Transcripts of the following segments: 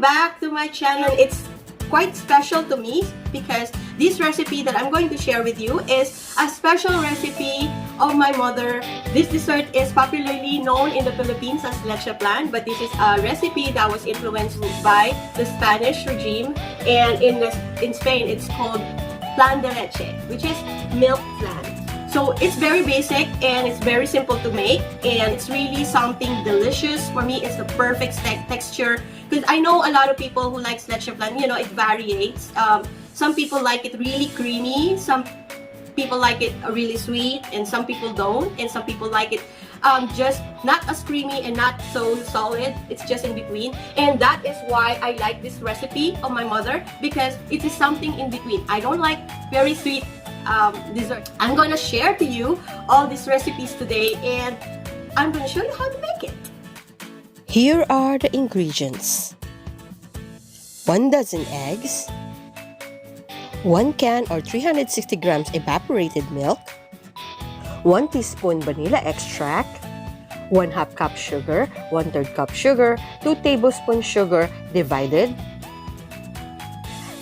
Welcome back to my channel. It's quite special to me because this recipe that I'm going to share with you is a special recipe of my mother. This dessert is popularly known in the Philippines as Leche Flan, but this is a recipe that was influenced by the Spanish regime, and in Spain it's called flan de leche, which is milk flan. So it's very basic and it's very simple to make, and it's really something delicious. For me, it's the perfect texture because I know a lot of people who likes leche flan, you know, it varies. Some people like it really creamy, some people like it really sweet, and some people don't, and some people like it just not as creamy and not so solid. It's just in between, and that is why I like this recipe of my mother, because it is something in between. I don't like very sweet dessert. I'm gonna share to you all these recipes today, and I'm gonna show you how to make it. Here are the ingredients: 1 dozen eggs, 1 can or 360 grams evaporated milk, 1 teaspoon vanilla extract, 1/2 cup sugar, 1/3 cup sugar, 2 tablespoons sugar divided.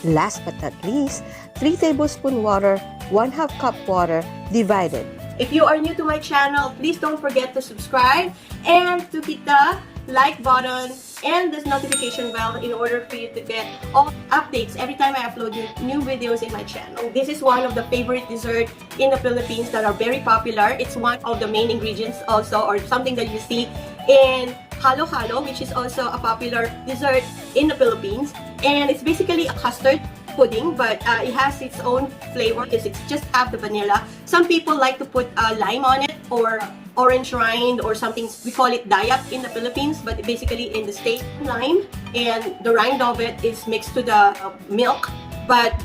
Last but not least, 3 tablespoons water, 1/2 cup water divided. If you are new to my channel, please don't forget to subscribe and to hit the like button and this notification bell in order for you to get all updates every time I upload new videos in my channel. This is one of the favorite desserts in the Philippines that are very popular. It's one of the main ingredients also, or something that you see in halo-halo, which is also a popular dessert in the Philippines. And it's basically a custard pudding, but it has its own flavor because it's just have the vanilla. Some people like to put lime on it, or orange rind, or something. We call it dayap in the Philippines, but basically in the States, lime, and the rind of it is mixed to the milk. But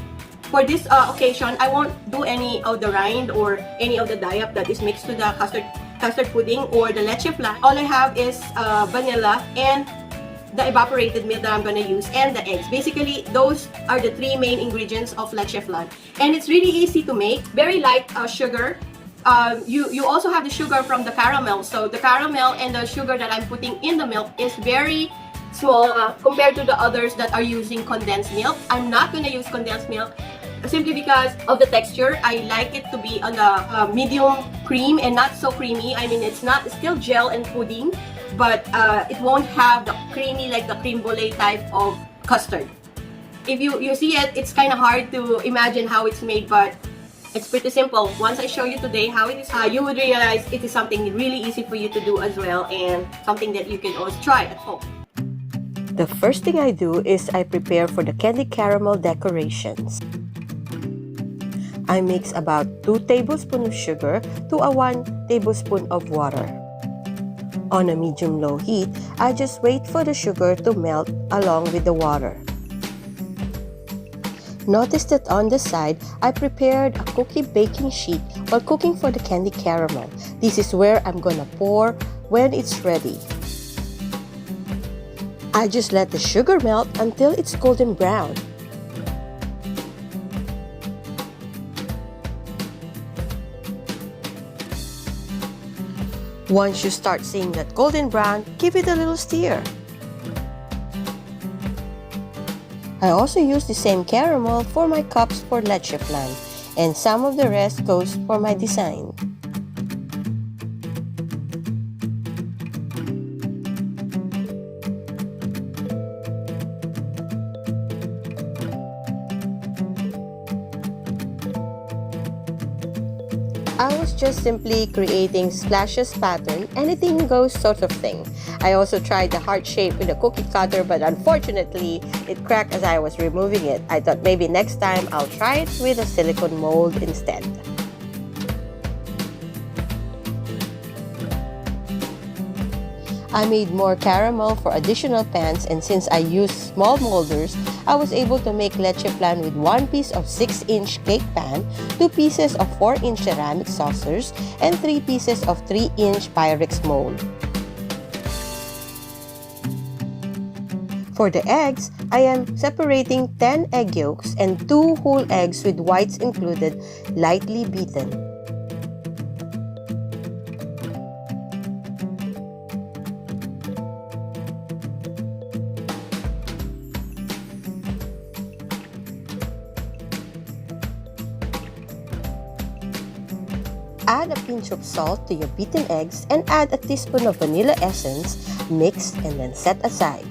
for this occasion, I won't do any of the rind or any of the dayap that is mixed to the custard pudding or the leche flan. All I have is vanilla and the evaporated milk that I'm gonna use, and the eggs. Basically, those are the 3 main ingredients of leche flan, and it's really easy to make. Very light sugar. You also have the sugar from the caramel, so the caramel and the sugar that I'm putting in the milk is very small compared to the others that are using condensed milk. I'm not gonna use condensed milk simply because of the texture. I like it to be on the medium cream and not so creamy. I mean, it's still gel and pudding, but it won't have the creamy, like the creme brulee type of custard. If you see it, it's kind of hard to imagine how it's made, but it's pretty simple. Once I show you today how it is, you would realize it is something really easy for you to do as well, and something that you can also try at home. The first thing I do is I prepare for the candy caramel decorations. I mix about 2 tablespoons of sugar to 1 tablespoon of water. On a medium-low heat, I just wait for the sugar to melt along with the water. Notice that on the side, I prepared a cookie baking sheet while cooking for the candy caramel. This is where I'm gonna pour when it's ready. I just let the sugar melt until it's golden brown. Once you start seeing that golden brown, give it a little stir. I also use the same caramel for my cups for leche flan, and some of the rest goes for my design. I was just simply creating splashes pattern, anything goes sort of thing. I also tried the heart shape with a cookie cutter, but unfortunately, it cracked as I was removing it. I thought maybe next time I'll try it with a silicone mold instead. I made more caramel for additional pans, and since I used small molders, I was able to make leche flan with 1 piece of 6-inch cake pan, 2 pieces of 4-inch ceramic saucers, and 3 pieces of 3-inch Pyrex mold. For the eggs, I am separating 10 egg yolks and 2 whole eggs with whites included, lightly beaten. Add a pinch of salt to your beaten eggs and add a teaspoon of vanilla essence, mix and then set aside.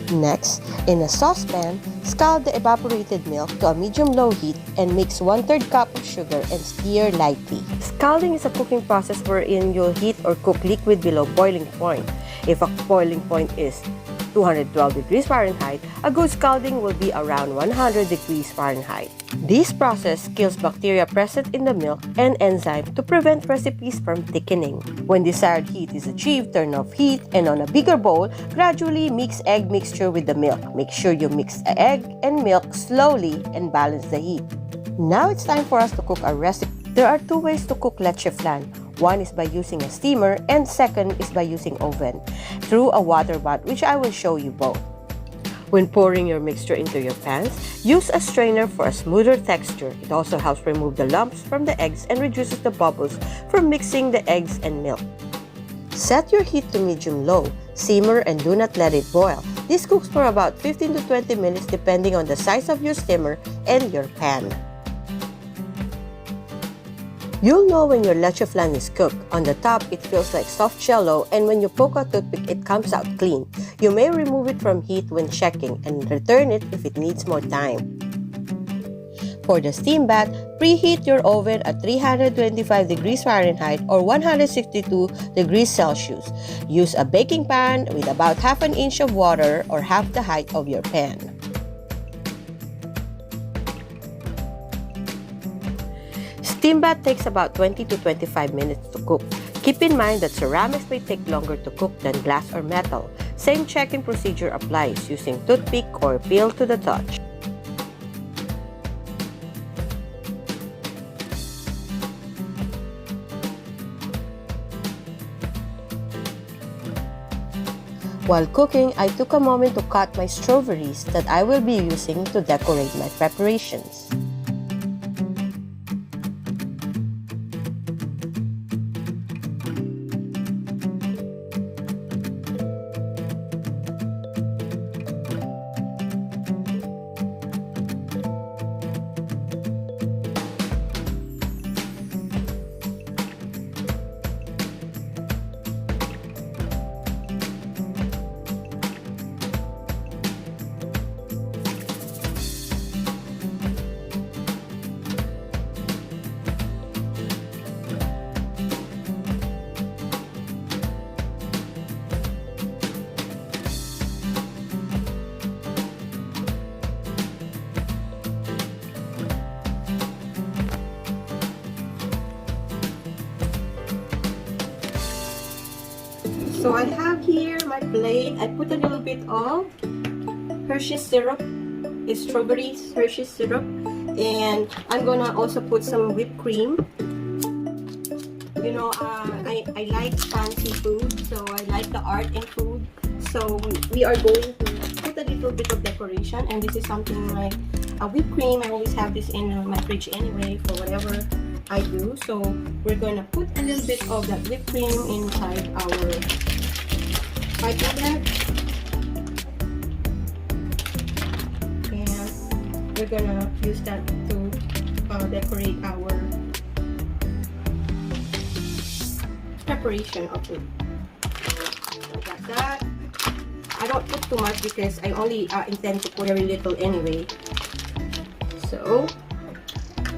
Next, in a saucepan, scald the evaporated milk to a medium-low heat and mix 1/3 cup of sugar and stir lightly. Scalding is a cooking process wherein you'll heat or cook liquid below boiling point. If a boiling point is 212 degrees Fahrenheit, a good scalding will be around 100 degrees Fahrenheit. This process kills bacteria present in the milk and enzyme to prevent recipes from thickening. When desired heat is achieved, turn off heat and on a bigger bowl, gradually mix egg mixture with the milk. Make sure you mix the egg and milk slowly and balance the heat. Now it's time for us to cook our recipe. There are two ways to cook leche flan. One is by using a steamer and second is by using oven through a water bath, which I will show you both. When pouring your mixture into your pans, use a strainer for a smoother texture. It also helps remove the lumps from the eggs and reduces the bubbles from mixing the eggs and milk. Set your heat to medium-low, simmer and do not let it boil. This cooks for about 15 to 20 minutes depending on the size of your steamer and your pan. You'll know when your leche flan is cooked. On the top, it feels like soft jello, and when you poke a toothpick, it comes out clean. You may remove it from heat when checking and return it if it needs more time. For the steam bath, preheat your oven at 325 degrees Fahrenheit or 162 degrees Celsius. Use a baking pan with about half an inch of water or half the height of your pan. Steam bath takes about 20 to 25 minutes to cook. Keep in mind that ceramics may take longer to cook than glass or metal. Same check-in procedure applies using toothpick or peel to the touch. While cooking, I took a moment to cut my strawberries that I will be using to decorate my preparations. So I have here my plate. I put a little bit of Hershey's syrup, it's strawberries Hershey's syrup, and I'm gonna also put some whipped cream. You know, I like fancy food, so I like the art in food. So we are going to put a little bit of decoration, and this is something like a whipped cream. I always have this in my fridge anyway for whatever I do. So we're gonna put a little bit of that whipped cream inside our pie cabinet, and we're gonna use that to decorate our preparation of it. Like that. I don't put too much because I only intend to put very little anyway. So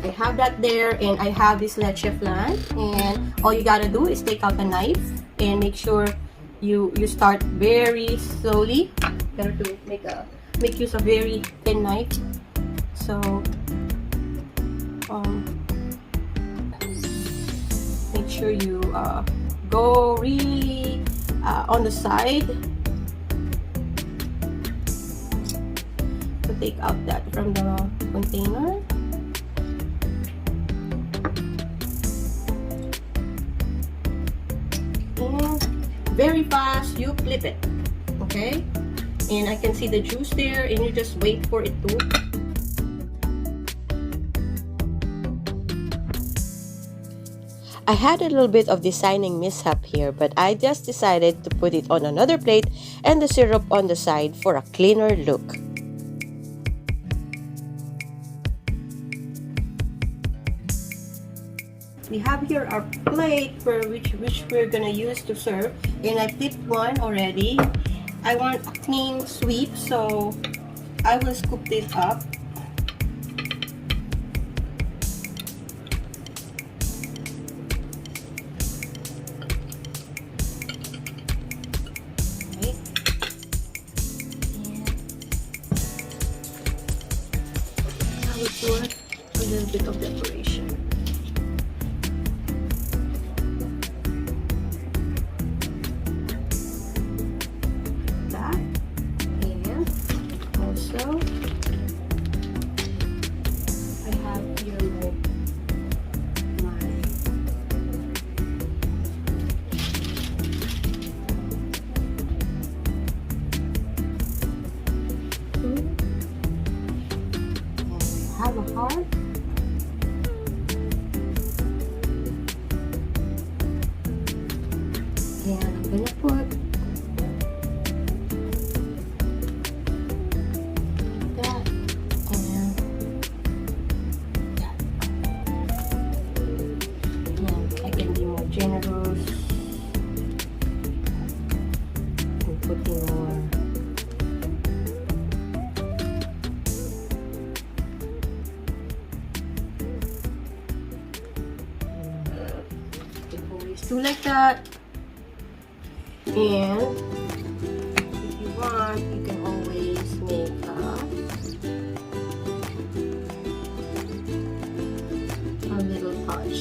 I have that there, and I have this leche flan, and all you gotta do is take out a knife and make sure you start very slowly. Better to make use of very thin knife. So make sure you go really on the side to take out that from the container. And very fast you flip it, okay? And I can see the juice there, and you just wait for it to I had a little bit of designing mishap here, but I just decided to put it on another plate and the syrup on the side for a cleaner look. we have here our plate for which we're gonna use to serve, and I flipped one already. I want a clean sweep, so I will scoop this up. Okay. And I will do a little bit of decoration. So I have here my food, and I have a heart. And I'm gonna put generous and putting more. You can always do like that, and if you want, you can always make a little touch.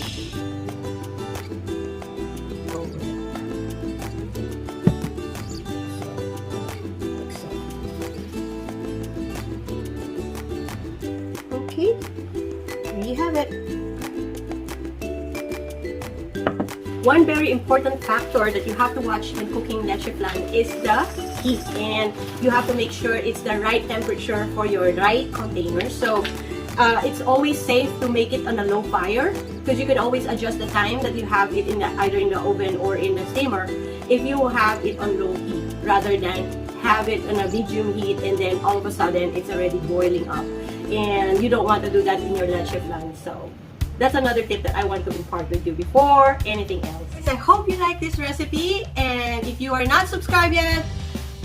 Okay, there you have it. One very important factor that you have to watch in cooking leche flan is the heat, and you have to make sure it's the right temperature for your right container. So it's always safe to make it on a low fire, because you can always adjust the time that you have it in either in the oven or in the steamer if you have it on low heat, rather than have it on a medium heat and then all of a sudden it's already boiling up. And you don't want to do that in your leche flan. So that's another tip that I want to impart with you before anything else. I hope you like this recipe, and if you are not subscribed yet,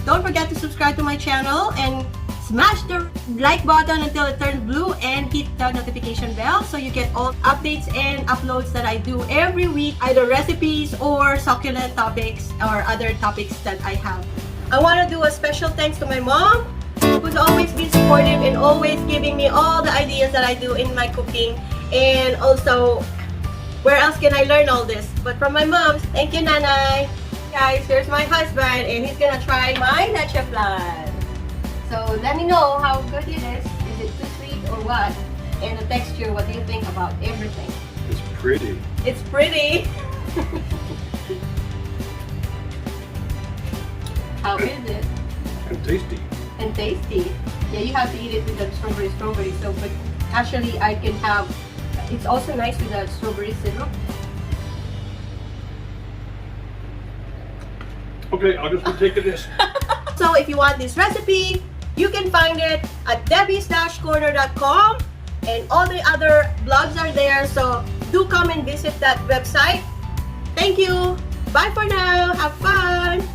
don't forget to subscribe to my channel and smash the like button until it turns blue, and hit the notification bell so you get all updates and uploads that I do every week, either recipes or succulent topics or other topics that I have. I want to do a special thanks to my mom, who's always been supportive and always giving me all the ideas that I do in my cooking. And also, where else can I learn all this but from my mom? Thank you, Nanay. Guys, here's my husband, and he's gonna try my leche flan. So let me know how good it is. Is it too sweet or what? And the texture, what do you think about everything? It's pretty. It's pretty. How is it? And tasty. And tasty. Yeah, you have to eat it with the strawberry. So, but actually, I can have. It's also nice with the strawberry syrup. Okay, I'll just partake of this. So, if you want this recipe, you can find it at debbie-corner.com, and all the other blogs are there. So, do come and visit that website. Thank you. Bye for now. Have fun.